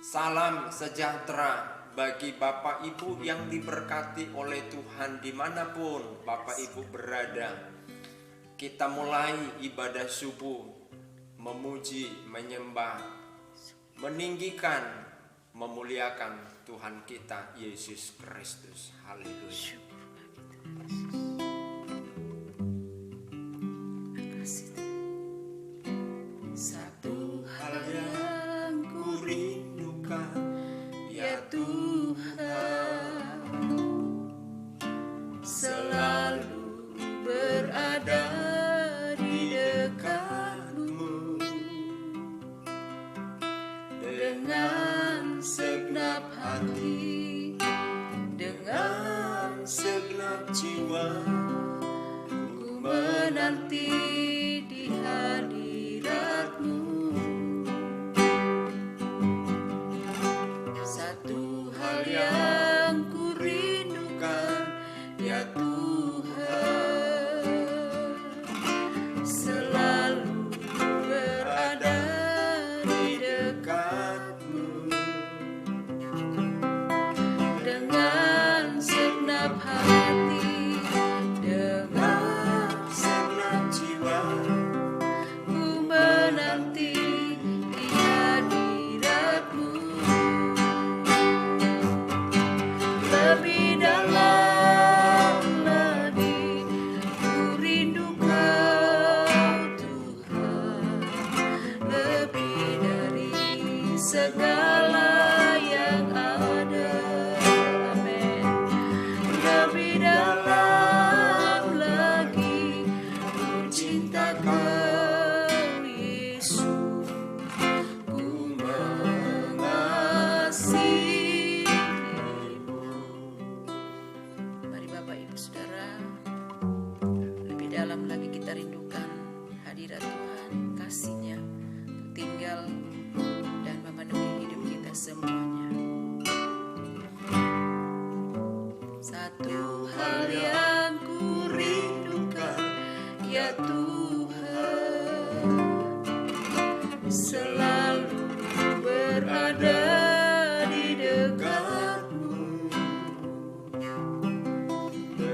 Salam sejahtera bagi Bapak Ibu yang diberkati oleh Tuhan dimanapun Bapak Ibu berada. Kita mulai ibadah subuh, memuji, menyembah, meninggikan, memuliakan Tuhan kita Yesus Kristus. Haleluya. Satu hal yang ku rindukan, ya Tuhan, selalu berada di dekat-Mu dengan segenap hati, dengan segenap jiwa, ku menanti di hadirat-Mu. Satu hal yang ku rindukan, ya Tuhan, selalu berada di dekat-Mu dengan segenap hati, dengan segenap jiwa, ku menanti di hadirat-Mu. Lebih dalam lagi ku rindu Kau Tuhan, lebih dari segala yang ada. Amin. Lebih dalam lagi ku cinta Kau Yesus, ku mengasihi-Mu. Mari Bapak Ibu Saudara, lebih dalam lagi kita rindukan hadirat Tuhan, kasih-Nya tinggal dan memenuhi hidup kita semuanya. Satu hal yang ku rindukan, ya Tuhan, selalu berada di dekat-Mu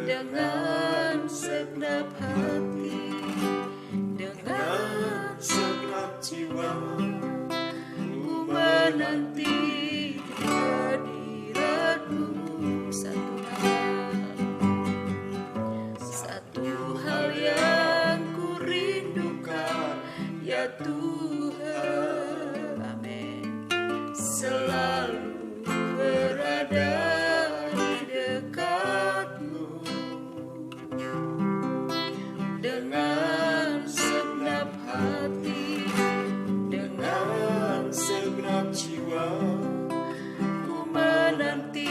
dengan segenap hati, dengan segenap jiwa, ku menanti di hadirat-Mu. Satu hal yang ku rindukan, ya Tuhan, amin, selalu berada di dekat-Mu dengan segenap hati, dengan segenap jiwa, ku menanti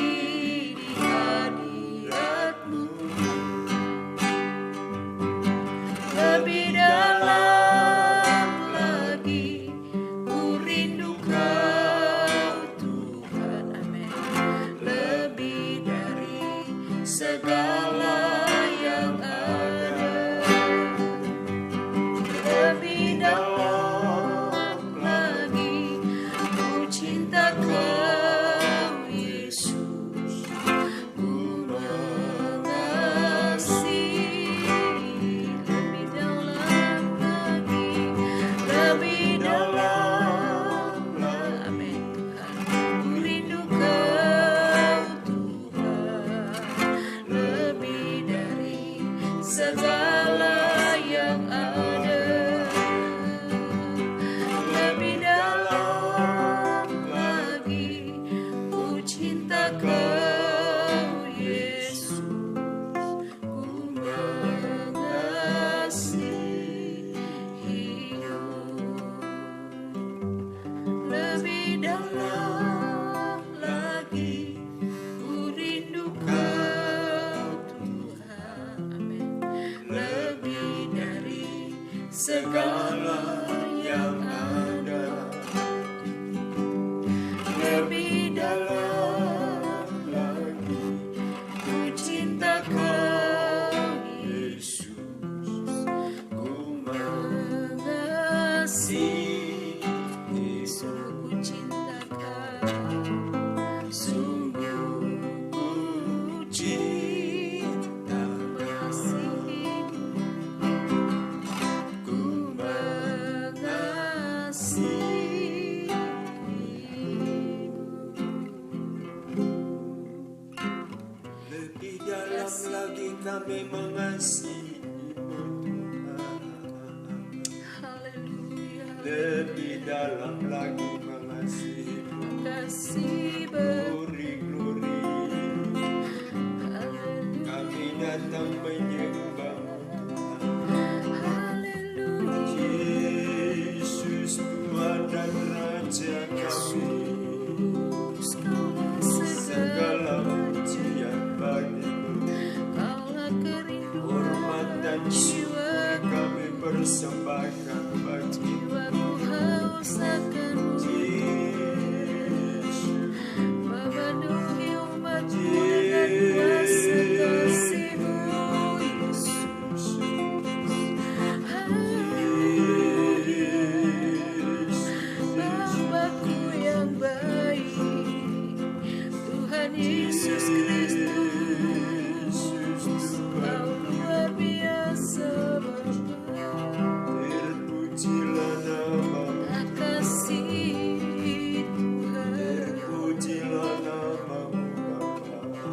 di hadirat-Mu. Lebih dalam lagi ku rindu Kau Tuhan, amin, lebih dari segala yang ada. Lebih dalam lagi ku cinta Kau Yesus, ku mengasihi. Lebih dalam lagi, lebih dalam lagi, amin Tuhan, ku rindu Kau Tuhan, lebih dari segala yang ada. Lebih dalam lagi ku cinta Kau Yesus, ku mengasihi-Mu. Lebih dalam lagi ku rindu Kau Tuhan, amin, lebih dari segala yang ada. Lebih dalam lagi ku cinta Kau Yesus, ku mengasihi. Yesus, ku cinta Kau. kami mengasihi-Mu Tuhan. Haleluya. Lebih dalam lagi mengasihi-Mu. Kasih Glory, glory. Haleluya. Kami datang menyembah-Mu Tuhan. Haleluya. Yesus Tuhan dan Raja kami. Kaulah Segala pujian bagi-Mu. Kaulah kerinduan Hormat dan syukur kami persembahkan bagi-Mu. jiwaku haus akan-Mu. Yesus, Memenuhi umat-Mu dengan kuasa kasih-Mu, Yesus. Bapakku yang baik, Tuhan Yesus Kristus, Kau luar biasa Bapa. terpujilah nama-Mu, Kasih Tuhan. terpujilah nama-Mu Bapa.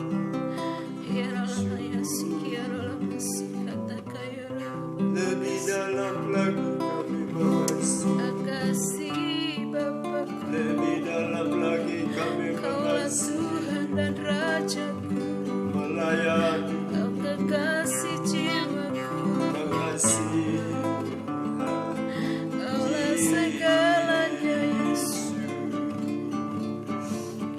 Lebih dalam lagi kami mengasihi. Kasih Bapakku, Lebih dalam lagi kami Kaulah mengasihi. Tuhan dan Rajaku, Melayani, Kau kekasih jiwaku, mengasihi Tuhan. Kaulah segalanya Yesus.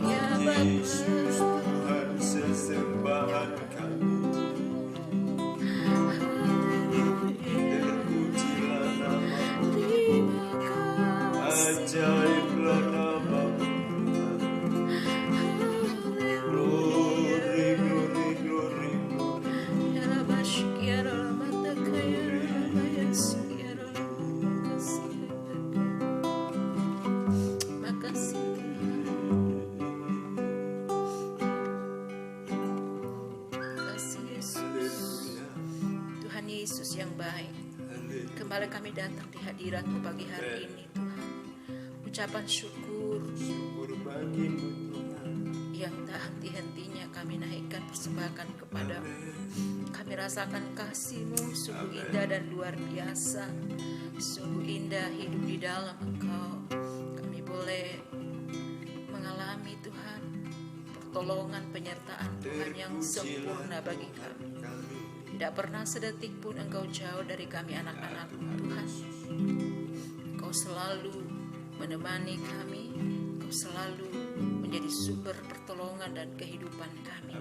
Ya Yesus Bapa, Tuhan sesembahan kami. Terpujilah nama-Mu, terima kasih. ajaiblah nama-Mu Tuhan. Glory, glory, glory, glory. Ya Rabbi, ya Rabbi, ya Rabbi, ya Rabbi, makasih. Makasih Yesus. Haleluya, Tuhan Yesus yang baik, haleluya. kembali kami datang di hadirat-Mu pagi hari ini Tuhan. Ucapan syukur Syukur bagi-Mu Tuhan. yang tak henti-hentinya kami naikkan persembahkan kepadamu. Kami rasakan kasih-Mu sungguh indah dan luar biasa. Sungguh indah hidup di dalam Engkau. Kami boleh mengalami Tuhan pertolongan penyertaan Tuhan yang sempurna bagi kami. Tidak pernah sedetik pun Engkau jauh dari kami anak-anak-Mu Tuhan. Engkau selalu menemani kami. Engkau selalu menjadi sumber pertolongan dan kehidupan kami.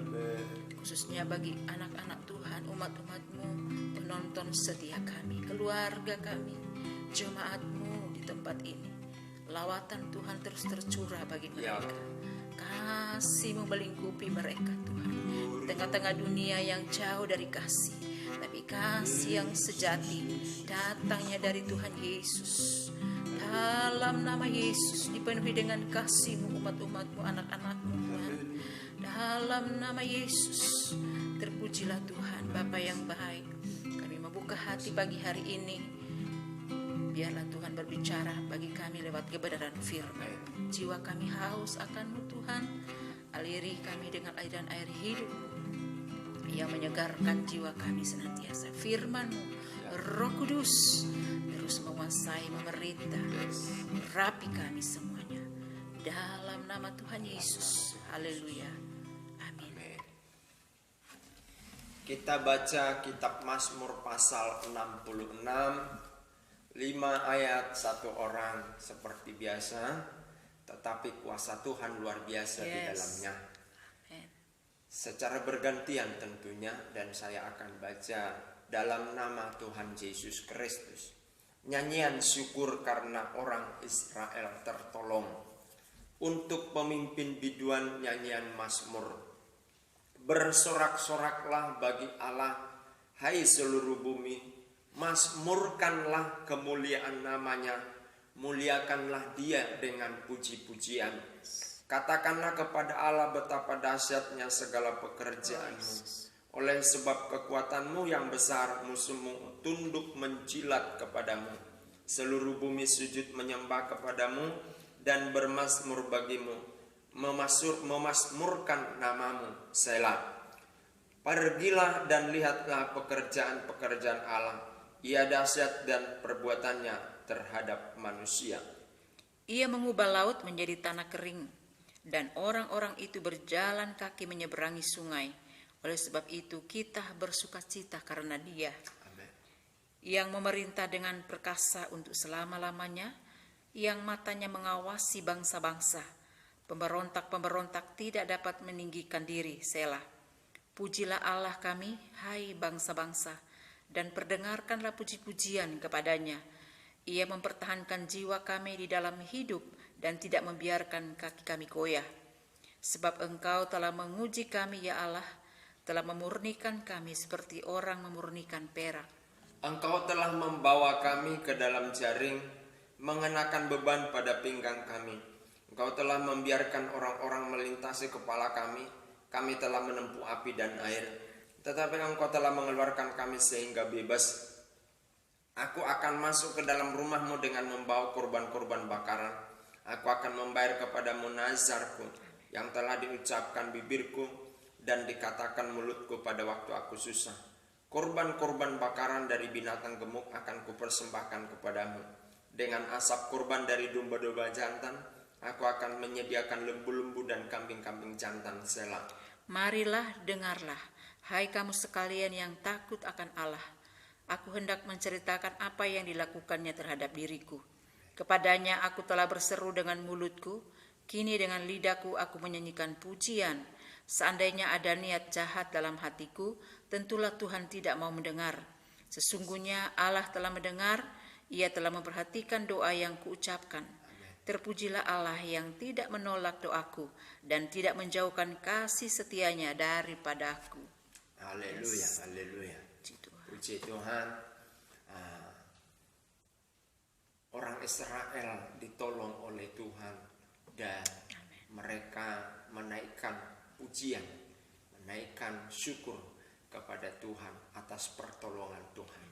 Khususnya bagi anak-anak Tuhan, umat-umat-Mu, penonton setia kami, keluarga kami, jemaat-Mu di tempat ini. Lawatan Tuhan terus tercurah bagi mereka. Kasih-Mu melingkupi mereka Tuhan. Di tengah-tengah dunia yang jauh dari kasih, tapi kasih yang sejati datangnya dari Tuhan Yesus. Dalam nama Yesus dipenuhi dengan kasih-Mu umat-umat-Mu, anak-anak-Mu Tuhan. Dalam nama Yesus terpujilah Tuhan, Bapa yang baik. Kami membuka hati pagi hari ini. Biarlah Tuhan berbicara bagi kami lewat kebenaran firman. Jiwa kami haus akan-Mu Tuhan. Aliri kami dengan aliran air hidup-Mu yang menyegarkan jiwa kami senantiasa. Firman-Mu, Roh Kudus, terus menguasai, memerintah, merapi kami semuanya. Dalam nama Tuhan Yesus. Haleluya. Amin. Kita baca kitab Mazmur pasal 66, 5 ayat 1 orang seperti biasa, tetapi kuasa Tuhan luar biasa di dalamnya. Amen. Secara bergantian tentunya, dan saya akan baca dalam nama Tuhan Yesus Kristus. Nyanyian syukur karena orang Israel tertolong. Untuk pemimpin biduan nyanyian Mazmur. Bersorak-soraklah bagi Allah, hai seluruh bumi, mazmurkanlah kemuliaan namanya, muliakanlah dia dengan puji-pujian. Katakanlah kepada Allah betapa dahsyatnya segala pekerjaanmu. Oleh sebab kekuatanmu yang besar, musuhmu tunduk menjilat kepadamu. Seluruh bumi sujud menyembah kepadamu dan bermazmur bagimu, memasmurkan namamu. Selah. Pergilah dan lihatlah pekerjaan-pekerjaan Allah. Ia dahsyat dan perbuatannya terhadap manusia. Ia mengubah laut menjadi tanah kering, dan orang-orang itu berjalan kaki menyeberangi sungai. Oleh sebab itu kita bersukacita karena Dia. Amin. Yang memerintah dengan perkasa untuk selama-lamanya, yang matanya mengawasi bangsa-bangsa. Pemberontak-pemberontak tidak dapat meninggikan diri. Selah. Pujilah Allah kami, hai bangsa-bangsa, dan perdengarkanlah puji-pujian kepadanya. Ia mempertahankan jiwa kami di dalam hidup dan tidak membiarkan kaki kami goyah. Sebab Engkau telah menguji kami, ya Allah, telah memurnikan kami seperti orang memurnikan perak. Engkau telah membawa kami ke dalam jaring, mengenakan beban pada pinggang kami. Engkau telah membiarkan orang-orang melintasi kepala kami. Kami telah menempuh api dan air, tetapi Engkau telah mengeluarkan kami sehingga bebas. Aku akan masuk ke dalam rumah-Mu dengan membawa korban-korban bakaran. Aku akan membayar kepadamu nazarku yang telah diucapkan bibirku dan dikatakan mulutku pada waktu aku susah. Korban-korban bakaran dari binatang gemuk akan kupersembahkan kepadamu. Dengan asap korban dari domba-domba jantan, aku akan menyediakan lembu-lembu dan kambing-kambing jantan. Selah. Marilah, dengarlah, hai kamu sekalian yang takut akan Allah. Aku hendak menceritakan apa yang dilakukannya terhadap diriku. Kepadanya aku telah berseru dengan mulutku, kini dengan lidahku aku menyanyikan pujian. Seandainya ada niat jahat dalam hatiku, tentulah Tuhan tidak mau mendengar. Sesungguhnya Allah telah mendengar, Ia telah memperhatikan doa yang kuucapkan. Terpujilah Allah yang tidak menolak doaku dan tidak menjauhkan kasih setianya daripadaku. Haleluya, haleluya. Puji Tuhan. Orang Israel ditolong oleh Tuhan dan mereka menaikkan pujian, menaikkan syukur kepada Tuhan atas pertolongan Tuhan.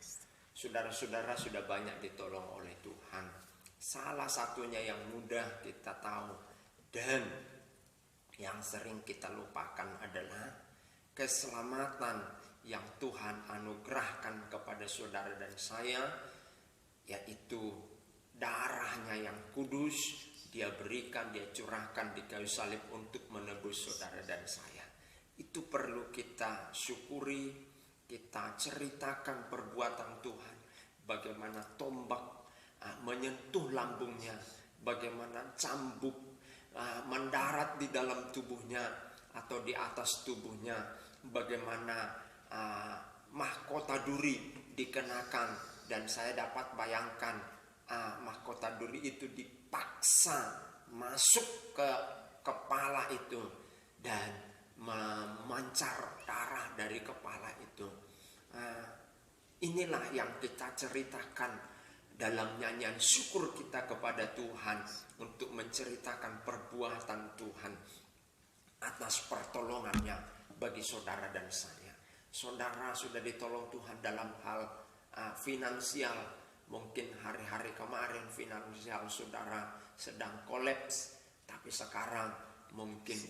Saudara-saudara sudah banyak ditolong oleh Tuhan. Salah satunya yang mudah kita tahu dan yang sering kita lupakan adalah keselamatan yang Tuhan anugerahkan kepada saudara dan saya, yaitu darahnya yang kudus Dia berikan, Dia curahkan di kayu salib untuk menebus saudara dan saya. Itu perlu kita syukuri, kita ceritakan perbuatan Tuhan, bagaimana tombak menyentuh lambungnya, bagaimana cambuk mendarat di dalam tubuhnya atau di atas tubuhnya, bagaimana mahkota duri dikenakan, dan saya dapat bayangkan mahkota duri itu dipaksa masuk ke kepala itu dan memancar darah dari kepala itu. Inilah yang kita ceritakan dalam nyanyian syukur kita kepada Tuhan, untuk menceritakan perbuatan Tuhan atas pertolongannya bagi saudara dan saya. Saudara sudah ditolong Tuhan dalam hal finansial. Mungkin hari-hari kemarin finansial saudara sedang kolaps, tapi sekarang mungkin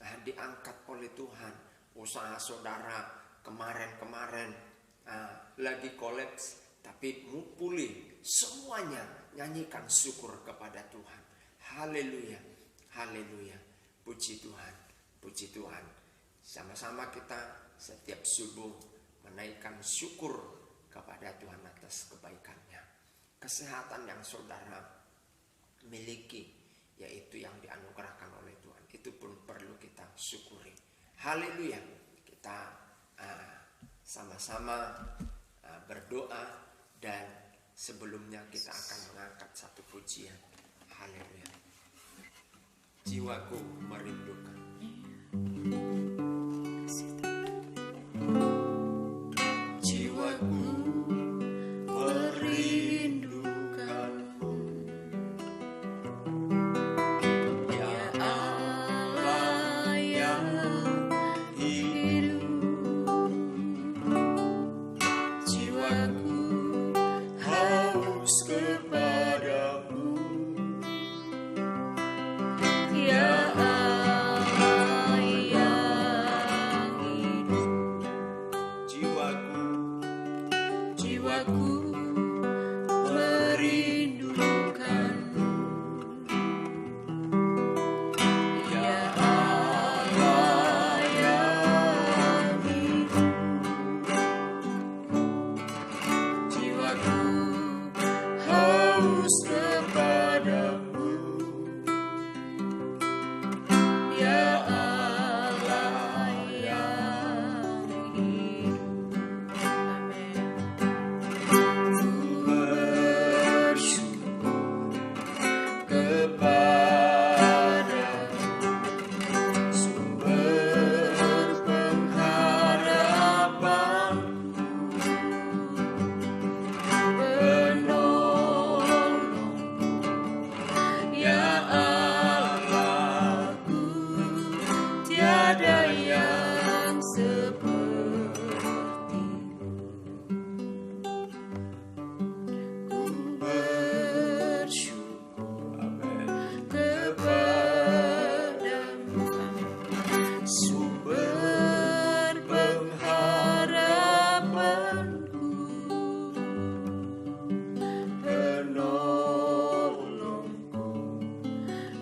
diangkat oleh Tuhan. Usaha saudara kemarin-kemarin lagi kolaps, tapi pulih semuanya. Nyanyikan syukur kepada Tuhan. Haleluya, haleluya. Puji Tuhan, puji Tuhan. Sama-sama kita setiap subuh menaikkan syukur kepada Tuhan atas kebaikannya. Kesehatan yang saudara miliki, yaitu yang dianugerahkan oleh Tuhan, itu pun perlu kita syukuri. Haleluya. Kita sama-sama berdoa, dan sebelumnya kita akan mengangkat satu pujian. Haleluya. Jiwaku merindukan. Jiwaku merindukanmu, ya Allah yang hidup. Jiwaku haus kepadamu, ya Allah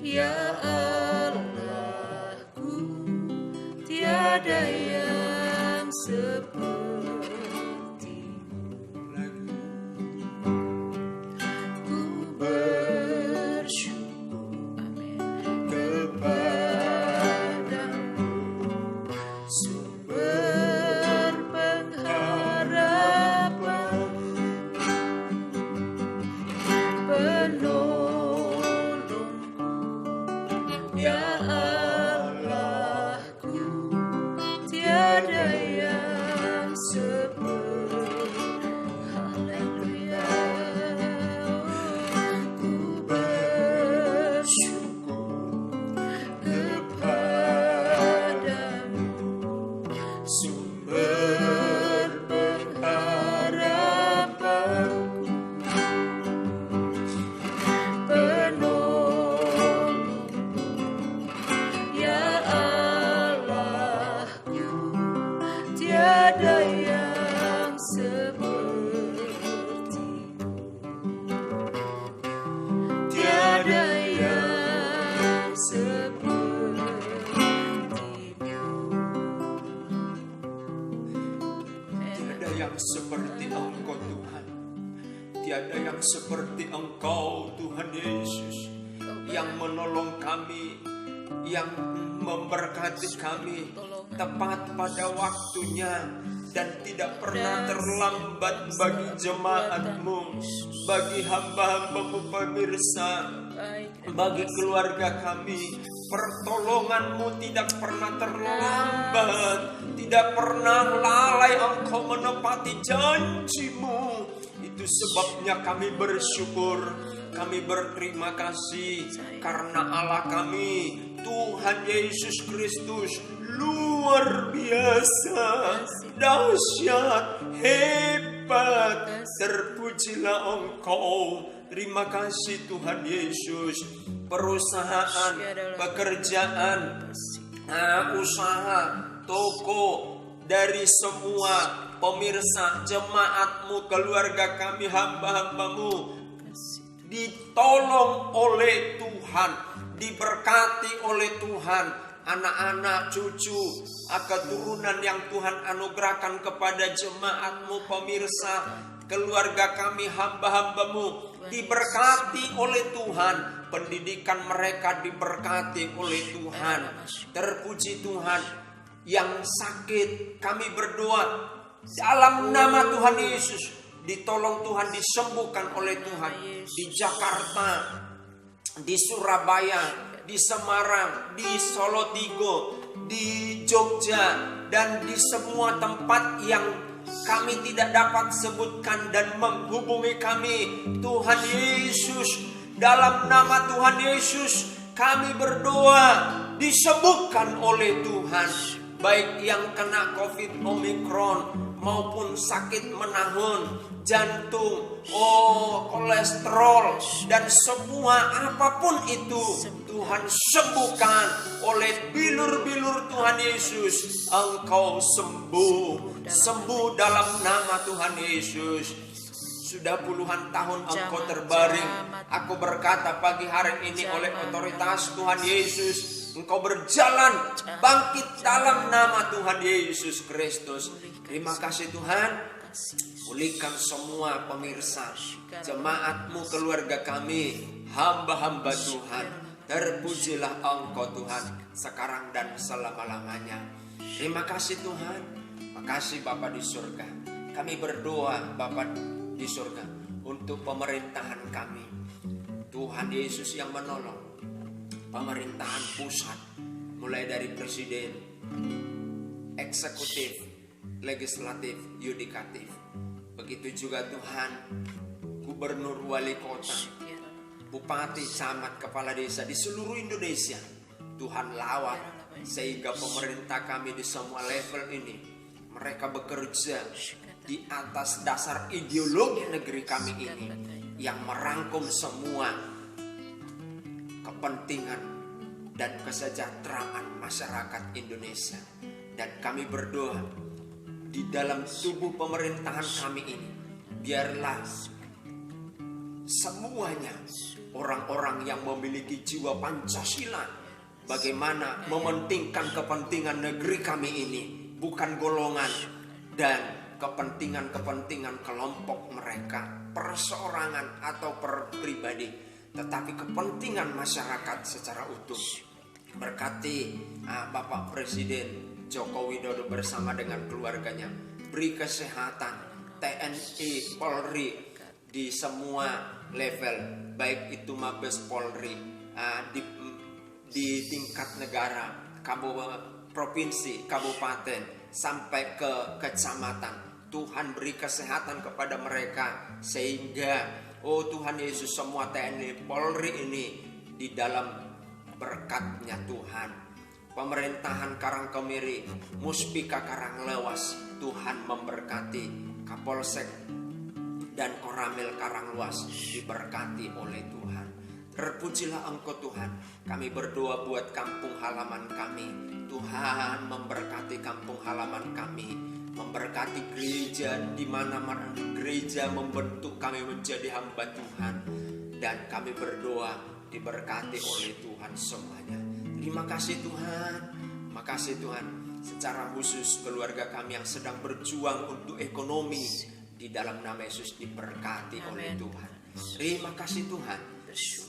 Ya Allahku, tiada yang seperti-Mu. Ku bersyukur, amin, kepadamu, sumber pengharapan, penolongku. Ya Allahku, tiada yang seperti. Haleluya. Ku bersyukur kepadamu, sumber pengharapanku, penolongku. Ya Allahku, tiada yang seperti-Mu. Tiada yang seperti-Mu. Tiada yang seperti Engkau Tuhan. Tiada yang seperti Engkau Tuhan Yesus, yang menolong kami, yang memberkati kami tepat pada waktunya, dan tidak pernah terlambat bagi jemaat-Mu, bagi hamba-hamba-Mu pemirsa, bagi keluarga kami. Pertolongan-Mu tidak pernah terlambat, tidak pernah lalai Engkau menepati janji-Mu. Itu sebabnya kami bersyukur, kami berterima kasih, karena Allah kami, Tuhan Yesus Kristus, luar biasa, dahsyat, hebat. Terpujilah Engkau. Terima kasih Tuhan Yesus. Perusahaan, pekerjaan, usaha, toko, dari semua pemirsa, jemaat-Mu, keluarga kami, hamba-hamba-Mu, ditolong oleh Tuhan, diberkati oleh Tuhan. Anak-anak, cucu, keturunan yang Tuhan anugerahkan kepada jemaat-Mu, pemirsa, keluarga kami, hamba-hamba-Mu, diberkati oleh Tuhan. Pendidikan mereka diberkati oleh Tuhan. Terpuji Tuhan. Yang sakit, kami berdoa dalam nama Tuhan Yesus, ditolong Tuhan, disembuhkan oleh Tuhan. Di Jakarta, di Surabaya, di Semarang, di Solotigo, di Jogja, dan di semua tempat yang kami tidak dapat sebutkan dan menghubungi kami. Tuhan Yesus, dalam nama Tuhan Yesus, kami berdoa disembuhkan oleh Tuhan. Baik yang kena COVID Omikron maupun sakit menahun, jantung, kolesterol, dan semua apapun itu, Tuhan sembuhkan oleh bilur-bilur Tuhan Yesus. Engkau sembuh, sembuh dalam nama Tuhan Yesus. Sudah puluhan tahun Engkau terbaring. Aku berkata pagi hari ini oleh otoritas Tuhan Yesus, Engkau berjalan bangkit dalam nama Tuhan Yesus Kristus. Terima kasih Tuhan. Pulihkan semua pemirsa, jemaat-Mu, keluarga kami, hamba-hamba Tuhan. Terpujilah Engkau Tuhan, sekarang dan selama-lamanya. Terima kasih Tuhan. Makasih Bapa di surga. Kami berdoa Bapa di surga untuk pemerintahan kami. Tuhan Yesus yang menolong pemerintahan pusat, mulai dari presiden, eksekutif, legislatif, yudikatif. Begitu juga Tuhan, gubernur, wali kota, bupati, camat, kepala desa di seluruh Indonesia. Tuhan lawat sehingga pemerintah kami di semua level ini, mereka bekerja di atas dasar ideologi negeri kami ini yang merangkum semua kepentingan dan kesejahteraan masyarakat Indonesia. Dan kami berdoa di dalam tubuh pemerintahan kami ini, biarlah semuanya orang-orang yang memiliki jiwa Pancasila. Bagaimana mementingkan kepentingan negeri kami ini, bukan golongan dan kepentingan-kepentingan kelompok mereka, perseorangan atau per pribadi, tetapi kepentingan masyarakat secara utuh. Berkati Bapak Presiden Joko Widodo bersama dengan keluarganya, beri kesehatan TNI, Polri di semua level, baik itu Mabes Polri, di tingkat negara, provinsi, kabupaten, sampai ke kecamatan. Tuhan beri kesehatan kepada mereka, sehingga Tuhan Yesus, semua TNI Polri ini di dalam berkat-Nya Tuhan. Pemerintahan Karangkemiri, Muspika Karanglewas, Tuhan memberkati. Kapolsek dan Koramil Karangluas diberkati oleh Tuhan. Terpujilah Engkau Tuhan. Kami berdoa buat kampung halaman kami. Tuhan memberkati kampung halaman kami, memberkati gereja di mana-mana gereja membentuk kami menjadi hamba Tuhan, dan kami berdoa diberkati oleh Tuhan semuanya. Terima kasih Tuhan. Makasih Tuhan. Secara khusus keluarga kami yang sedang berjuang untuk ekonomi, di dalam nama Yesus diberkati oleh Tuhan. Terima kasih Tuhan.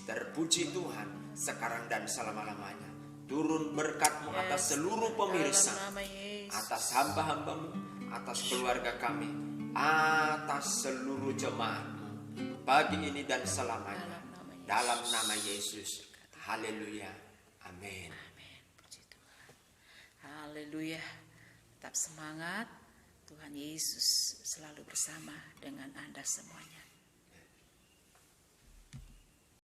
Terpuji Tuhan sekarang dan selama-lamanya. Turun berkat-Mu atas seluruh pemirsa, atas hamba-hamba-Mu, atas keluarga kami, atas seluruh jemaat-Mu, pagi ini dan selamanya. Dalam nama Yesus. Haleluya. Amin. Haleluya. Tetap semangat. Tuhan Yesus selalu bersama dengan Anda semuanya.